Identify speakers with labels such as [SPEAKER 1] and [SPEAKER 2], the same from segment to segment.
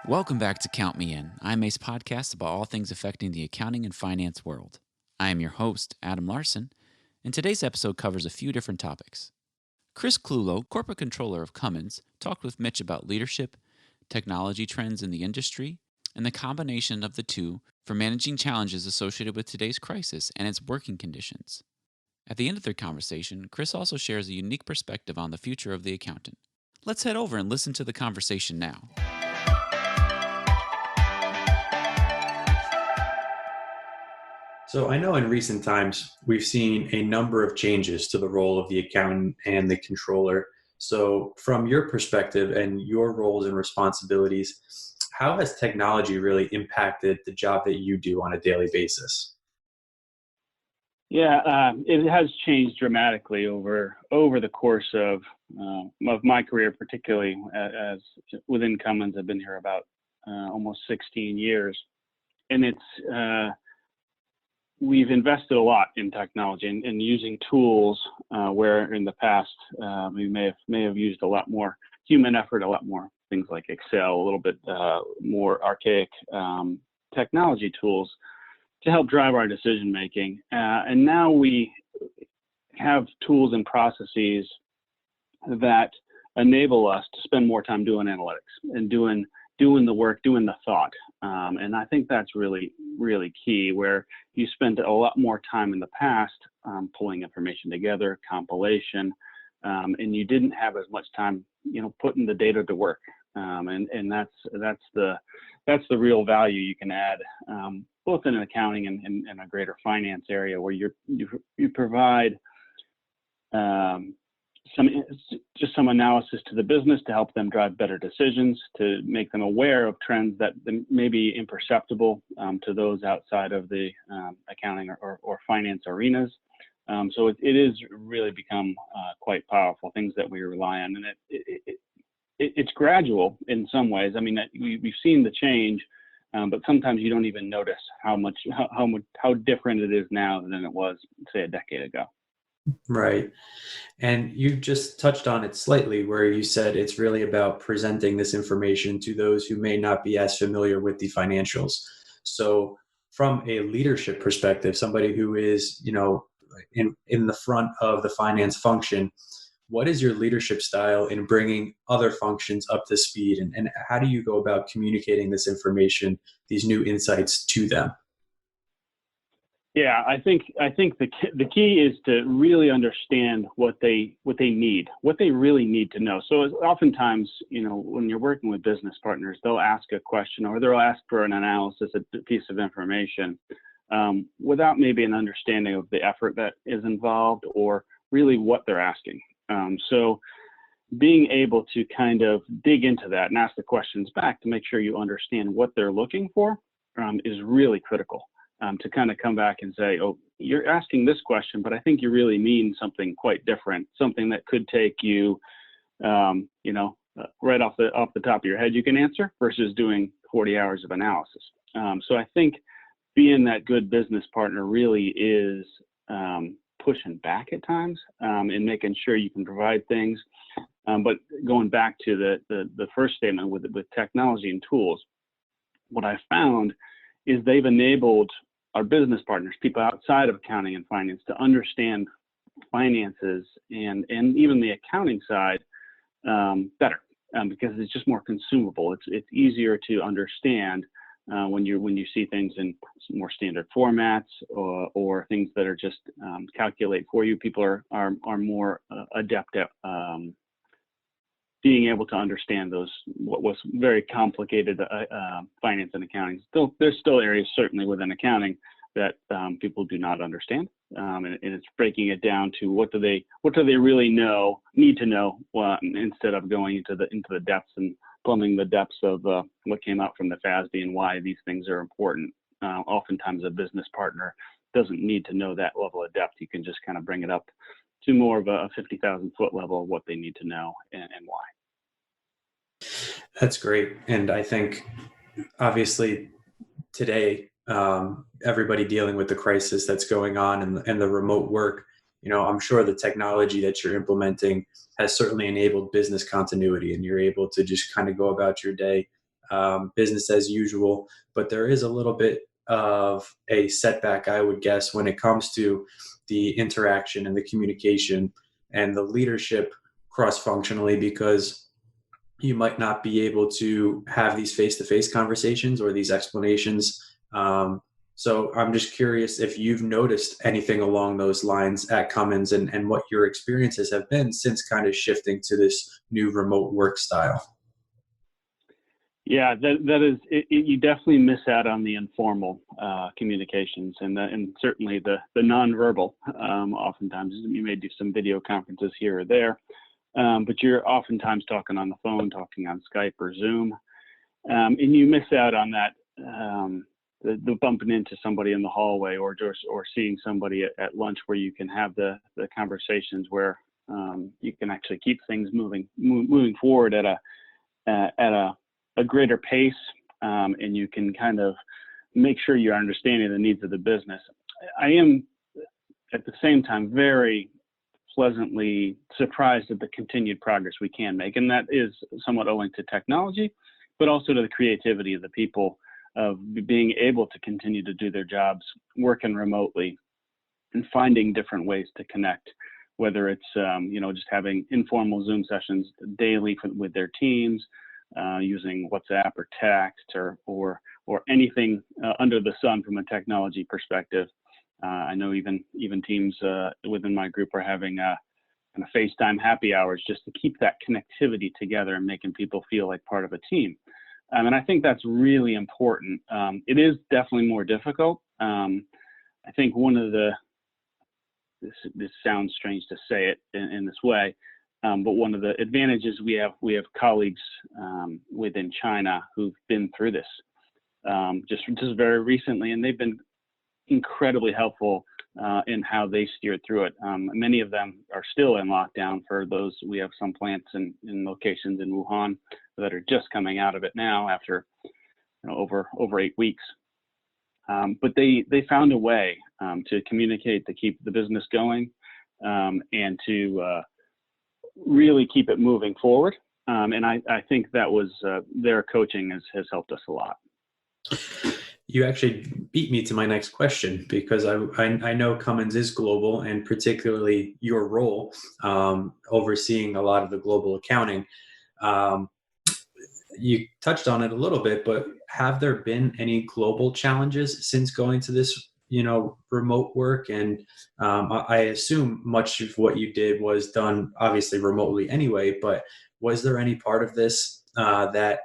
[SPEAKER 1] Welcome back to Count Me In. I'm Ace Podcast about all things affecting the accounting and finance world. I am your host, Adam Larson, and today's episode covers a few different topics. Chris Clulow, corporate controller of Cummins, talked with Mitch about leadership, technology trends in the industry, and the combination of the two for managing challenges associated with today's crisis and its working conditions. At the end of their conversation, Chris also shares a unique perspective on the future of the accountant. Let's head over and listen to the conversation now.
[SPEAKER 2] So I know in recent times we've seen a number of changes to the role of the accountant and the controller. So from your perspective and your roles and responsibilities, how has technology really impacted the job that you do on a daily basis?
[SPEAKER 3] Yeah, it has changed dramatically over the course of my career, particularly as within Cummins. I've been here about almost 16 years, and we've invested a lot in technology and using tools where in the past we may have used a lot more human effort, a lot more things like Excel, a little bit more archaic technology tools to help drive our decision making. And now we have tools and processes that enable us to spend more time doing analytics and doing the work, doing the thought. And I think that's really, really key, where you spent a lot more time in the past pulling information together, compilation, and you didn't have as much time, putting the data to work. And that's the real value you can add, both in accounting and a greater finance area, where you provide some analysis to the business to help them drive better decisions, to make them aware of trends that may be imperceptible to those outside of the accounting or finance arenas. So it is really become quite powerful, things that we rely on. And it's gradual in some ways. I mean, we've seen the change, but sometimes you don't even notice how different it is now than it was, say, a decade ago.
[SPEAKER 2] Right. And you just touched on it slightly, where you said it's really about presenting this information to those who may not be as familiar with the financials. So from a leadership perspective, somebody who is, in the front of the finance function, what is your leadership style in bringing other functions up to speed? And how do you go about communicating this information, these new insights to them?
[SPEAKER 3] Yeah, I think the key is to really understand what they need, what they really need to know. So oftentimes, when you're working with business partners, they'll ask a question or they'll ask for an analysis, a piece of information, without maybe an understanding of the effort that is involved or really what they're asking. So being able to kind of dig into that and ask the questions back to make sure you understand what they're looking for is really critical. To kind of come back and say, oh, you're asking this question, but I think you really mean something quite different, something that could take you, right off the top of your head, you can answer, versus doing 40 hours of analysis. So I think being that good business partner really is pushing back at times and making sure you can provide things. But going back to the first statement with technology and tools, what I found is they've enabled our business partners, people outside of accounting and finance, to understand finances and even the accounting side better, because it's just more consumable. It's easier to understand when you see things in more standard formats or things that are just calculate for you. People are more adept at being able to understand what was very complicated finance and accounting. There's still areas certainly within accounting that people do not understand, and it's breaking it down to what do they really need to know, instead of going into the depths and plumbing the depths of what came out from the FASB and why these things are important. Oftentimes a business partner doesn't need to know that level of depth. You can just kind of bring it up to more of a 50,000 foot level of what they need to know and why.
[SPEAKER 2] That's great. And I think obviously today, everybody dealing with the crisis that's going on and the remote work, I'm sure the technology that you're implementing has certainly enabled business continuity, and you're able to just kind of go about your day business as usual, but there is a little bit of a setback, I would guess, when it comes to the interaction and the communication and the leadership cross-functionally, because you might not be able to have these face-to-face conversations or these explanations. So I'm just curious if you've noticed anything along those lines at Cummins, and what your experiences have been since kind of shifting to this new remote work style.
[SPEAKER 3] Yeah, that is, you definitely miss out on the informal communications, and certainly the nonverbal. Oftentimes, you may do some video conferences here or there, but you're oftentimes talking on the phone, talking on Skype or Zoom, and you miss out on that, the bumping into somebody in the hallway, or seeing somebody at lunch, where you can have the conversations where you can actually keep things moving forward at a greater pace, and you can kind of make sure you're understanding the needs of the business. I am at the same time very pleasantly surprised at the continued progress we can make, and that is somewhat owing to technology, but also to the creativity of the people, of being able to continue to do their jobs working remotely and finding different ways to connect, whether it's just having informal Zoom sessions daily with their teams, using WhatsApp or text, or anything under the sun from a technology perspective. I know even teams within my group are having kind of FaceTime happy hours, just to keep that connectivity together and making people feel like part of a team. And I think that's really important. It is definitely more difficult. I think this sounds strange to say it in this way, but one of the advantages we have colleagues within China who've been through this just very recently, and they've been incredibly helpful in how they steered through it. Many of them are still in lockdown. For those, we have some plants in locations in Wuhan that are just coming out of it now after over 8 weeks. But they found a way to communicate, to keep the business going, and to really keep it moving forward. And I think that was their coaching has helped us a lot.
[SPEAKER 2] You actually beat me to my next question, because I know Cummins is global, and particularly your role overseeing a lot of the global accounting. You touched on it a little bit, but have there been any global challenges since going to this, remote work? And I assume much of what you did was done obviously remotely anyway, but was there any part of this that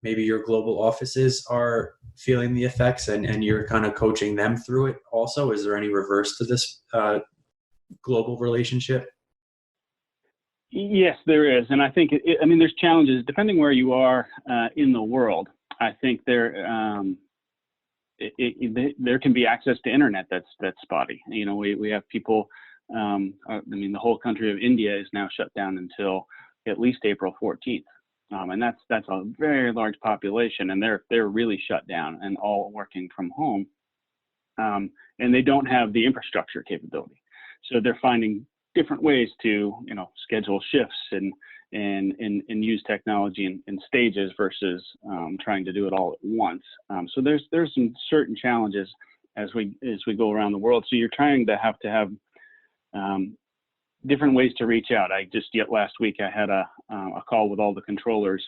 [SPEAKER 2] maybe your global offices are feeling the effects, and you're kind of coaching them through it also? Is there any reverse to this global relationship?
[SPEAKER 3] Yes, there is. And I think, there's challenges depending where you are in the world. I think there can be access to internet that's spotty. We have people, the whole country of India is now shut down until at least April 14th. And that's a very large population, and they're really shut down and all working from home. And they don't have the infrastructure capability. So they're finding different ways to, schedule shifts and use technology in stages versus trying to do it all at once. So there's some certain challenges as we go around the world. So you're trying to have different ways to reach out. Last week I had a call with all the controllers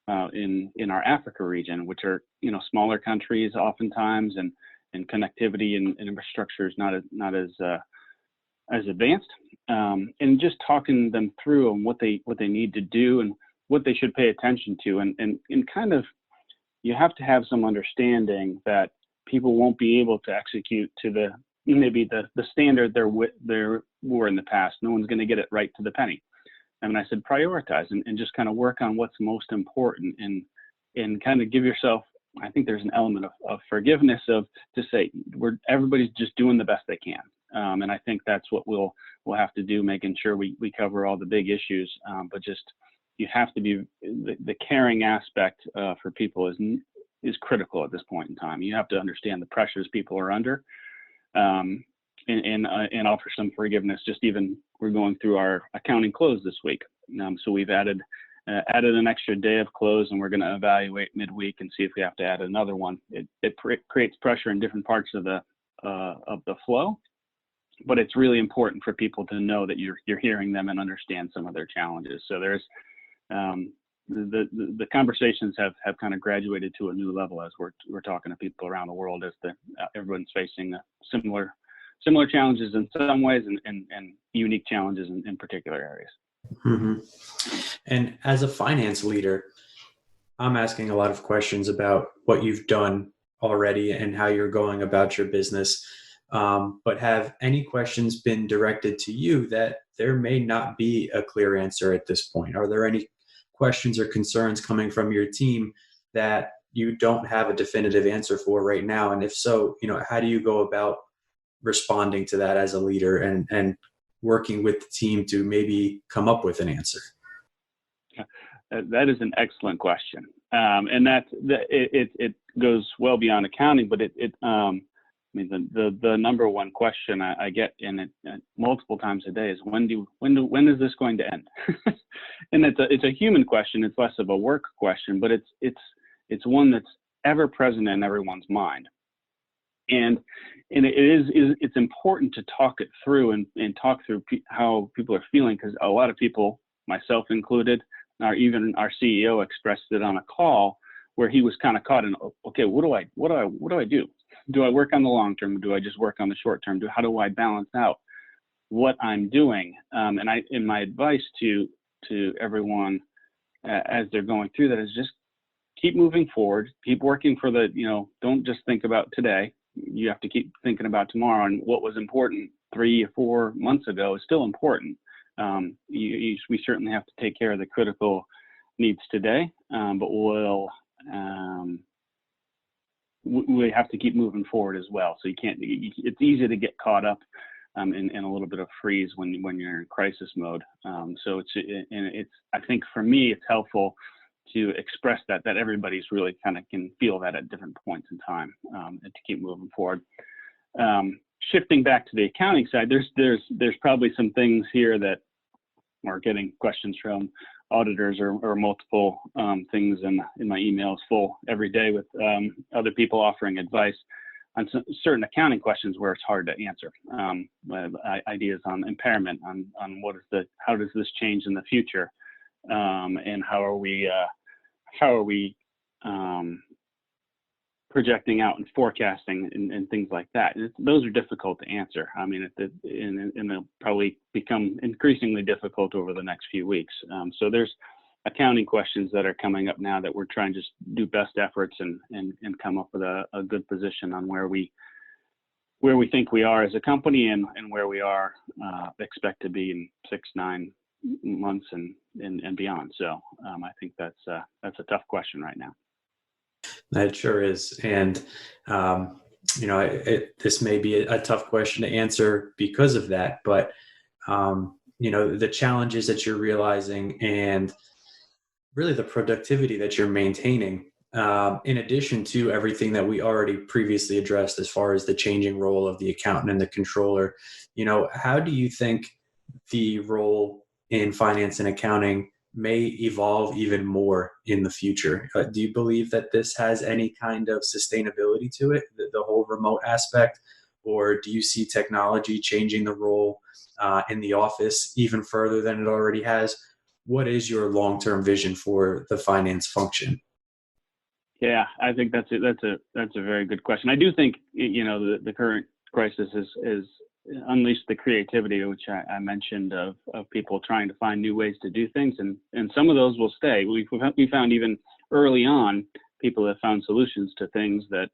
[SPEAKER 3] in our Africa region, which are smaller countries oftentimes, and connectivity and infrastructure is not as advanced, and just talking them through on what they need to do and what they should pay attention to, and kind of, you have to have some understanding that people won't be able to execute to maybe the standard there were in the past. No one's going to get it right to the penny. And I said, prioritize and just kind of work on what's most important, and kind of give yourself, I think there's an element of forgiveness, to say everybody's just doing the best they can. And I think that's what we'll have to do, making sure we cover all the big issues. But just, you have to be, the caring aspect for people is critical at this point in time. You have to understand the pressures people are under, and offer some forgiveness. Just even, we're going through our accounting close this week. So we've added added an extra day of close, and we're going to evaluate midweek and see if we have to add another one. It creates pressure in different parts of the flow, but it's really important for people to know that you're hearing them and understand some of their challenges. So there's the conversations have kind of graduated to a new level as we're talking to people around the world, as everyone's facing similar challenges in some ways and unique challenges in particular areas.
[SPEAKER 2] Mm-hmm. And as a finance leader, I'm asking a lot of questions about what you've done already and how you're going about your business. But have any questions been directed to you that there may not be a clear answer at this point? Are there any questions or concerns coming from your team that you don't have a definitive answer for right now? And if so, how do you go about responding to that as a leader and working with the team to maybe come up with an answer?
[SPEAKER 3] That is an excellent question, and it goes well beyond accounting. But the number one question I get in it multiple times a day is when is this going to end? And it's a human question. It's less of a work question, but it's one that's ever present in everyone's mind. And it's important to talk it through and talk through how people are feeling, because a lot of people, myself included, even our CEO expressed it on a call where he was kind of caught in, okay, what do I do? Do I work on the long term? Do I just work on the short term? How do I balance out what I'm doing? And my advice to everyone as they're going through that is just keep moving forward, keep working for don't just think about today. You have to keep thinking about tomorrow, and what was important 3 or 4 months ago is still important. We certainly have to take care of the critical needs today, but we have to keep moving forward as well. So it's easy to get caught up in a little bit of freeze when you're in crisis mode. So I think for me, it's helpful to express that everybody's really kind of can feel that at different points in time, and to keep moving forward. Shifting back to the accounting side, there's probably some things here that are getting questions from auditors or multiple things in my emails full every day with other people offering advice on certain accounting questions where it's hard to answer. Ideas on impairment, on how does this change in the future, and how are we projecting out and forecasting and things like that. Those are difficult to answer. I mean, and they'll probably become increasingly difficult over the next few weeks. So there's accounting questions that are coming up now that we're trying to just do best efforts and come up with a good position on where we think we are as a company and where we are expect to be in 6-9 months and beyond. So I think that's a tough question right now.
[SPEAKER 2] That sure is. And, this may be a tough question to answer because of that, but, the challenges that you're realizing and really the productivity that you're maintaining, in addition to everything that we already previously addressed as far as the changing role of the accountant and the controller, how do you think the role in finance and accounting may evolve even more in the future? Do you believe that this has any kind of sustainability to it, the whole remote aspect, or do you see technology changing the role in the office even further than it already has? What is your long-term vision for the finance function?
[SPEAKER 3] Yeah, I think that's a very good question. I do think the current crisis is unleashed the creativity, which I mentioned, of people trying to find new ways to do things, and some of those will stay. We found even early on people have found solutions to things that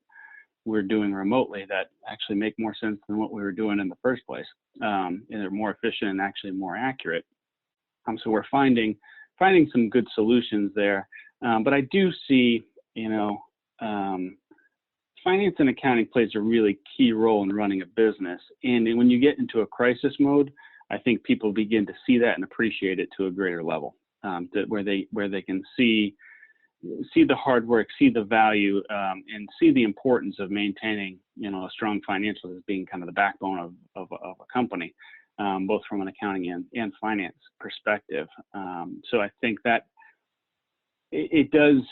[SPEAKER 3] we're doing remotely that actually make more sense than what we were doing in the first place. And they're more efficient and actually more accurate. So we're finding some good solutions there. But I do see, finance and accounting plays a really key role in running a business. And when you get into a crisis mode, I think people begin to see that and appreciate it to a greater level, where they can see the hard work, see the value, and see the importance of maintaining, a strong financial as being kind of the backbone of a company, both from an accounting and finance perspective. So I think that it does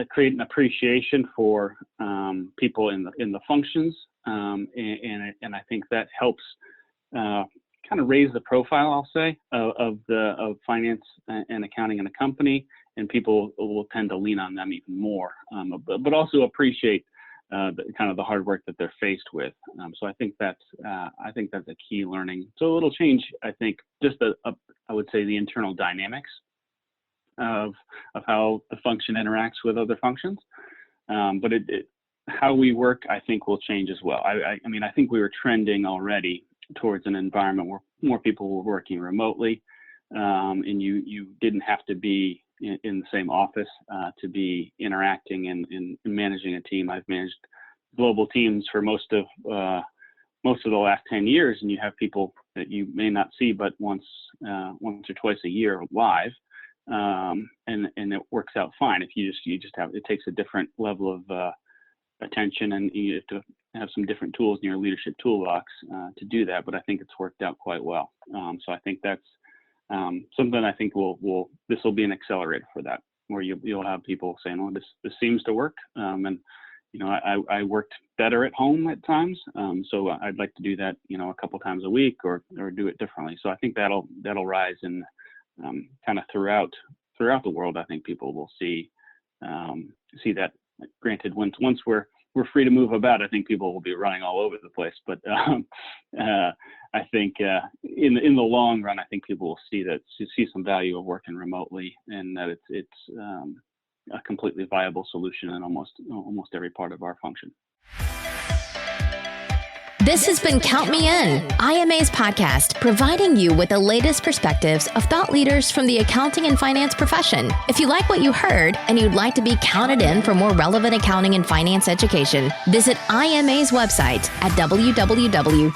[SPEAKER 3] create an appreciation for people in the functions, and I think that helps kind of raise the profile, I'll say, of finance and accounting in a company, and people will tend to lean on them even more, but also appreciate the hard work that they're faced with. So I think that's a key learning. So it'll change, I think, just I would say the internal dynamics of how the function interacts with other functions, but how we work, I think, will change as well. I mean, I think we were trending already towards an environment where more people were working remotely, and you didn't have to be in the same office to be interacting and managing a team. I've managed global teams for most of the last 10 years, and you have people that you may not see but once or twice a year live, and it works out fine. If you just have, it takes a different level of attention, and you have to have some different tools in your leadership toolbox to do that. But I think it's worked out quite well. So I think that's something I think this will be an accelerator for that, where you'll have people saying, "Oh, this seems to work," and I worked better at home at times, so I'd like to do that, a couple times a week or do it differently. So I think that'll rise and kind of throughout the world. I think people will see that. Granted, once we're free to move about, I think people will be running all over the place. But I think in the long run, I think people will see some value of working remotely, and that it's a completely viable solution in almost every part of our function.
[SPEAKER 4] This has been Count Me In, IMA's podcast, providing you with the latest perspectives of thought leaders from the accounting and finance profession. If you like what you heard and you'd like to be counted in for more relevant accounting and finance education, visit IMA's website at www.imanet.org.